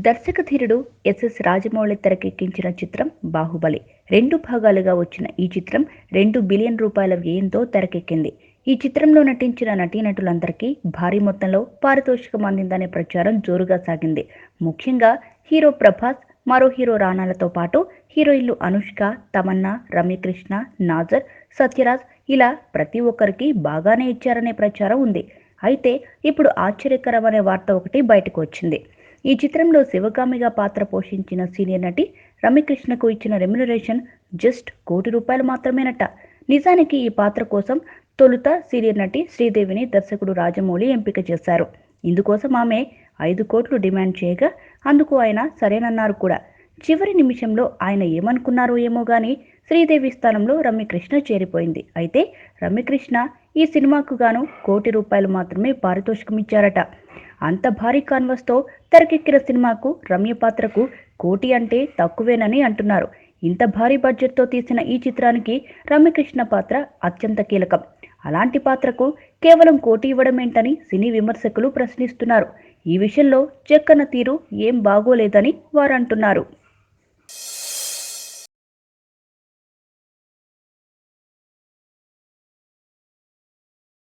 దర్శకధీరుడు SS Rajamouli తెరకెక్కించిన చిత్రం బాహుబలి. 2 భాగాలుగా వచ్చిన ఈ చిత్రం 2 బిలియన్ రూపాయల వ్యయంతో తెరకెక్కింది. ఈ చిత్రంలో నటించిన నటీనటులందరికీ భారీ మొత్తంలో పారితోషికం అందిందనే ప్రచారం జోరుగా సాగింది. ముఖ్యంగా హీరో ప్రభాస్, మరో హీరో రానాలతో పాటు హీరోయిన్లు అనుష్క, తమన్నా, రమ్యకృష్ణ, నాజర్, సత్యరాజ్ ఇలా ప్రతి ఒక్కరికి బాగానే ఇచ్చారనే ప్రచారం ఉంది. అయితే ఇప్పుడు ఆశ్చర్యకరమనే వార్త ఒకటి బయటకు వచ్చింది. ఈ చిత్రంలో శివగామిగా పాత్ర పోషించిన సీనియర్ నటి రమ్యకృష్ణకు ఇచ్చిన రెమ్యునరేషన్ జస్ట్ ₹1,00,00,000 మాత్రమేనట. నిజానికి ఈ పాత్ర కోసం తొలుత సీనియర్ నటి శ్రీదేవిని దర్శకుడు రాజమౌళి ఎంపిక చేశారు. ఇందుకోసం ఆమె 5 కోట్లు డిమాండ్ చేయగా అందుకు ఆయన సరేనన్నారు కూడా. చివరి నిమిషంలో ఆయన ఏమనుకున్నారో ఏమో గానీ శ్రీదేవి స్థానంలో రమ్యకృష్ణ చేరిపోయింది. అయితే రమ్యకృష్ణ ఈ సినిమాకు గాను ₹1,00,00,000 మాత్రమే పారితోషికం ఇచ్చారట. అంత భారీ కాన్వాస్తో తెరకెక్కిన సినిమాకు రమ్య పాత్రకు 1,00,00,000 అంటే తక్కువేనని అంటున్నారు. ఇంత భారీ బడ్జెట్తో తీసిన ఈ చిత్రానికి రమ్యకృష్ణ పాత్ర అత్యంత కీలకం. అలాంటి పాత్రకు కేవలం 1,00,00,000 ఇవ్వడమేంటని సినీ విమర్శకులు ప్రశ్నిస్తున్నారు. ఈ విషయంలో జక్కన్న తీరు ఏం బాగోలేదని వారంటున్నారు.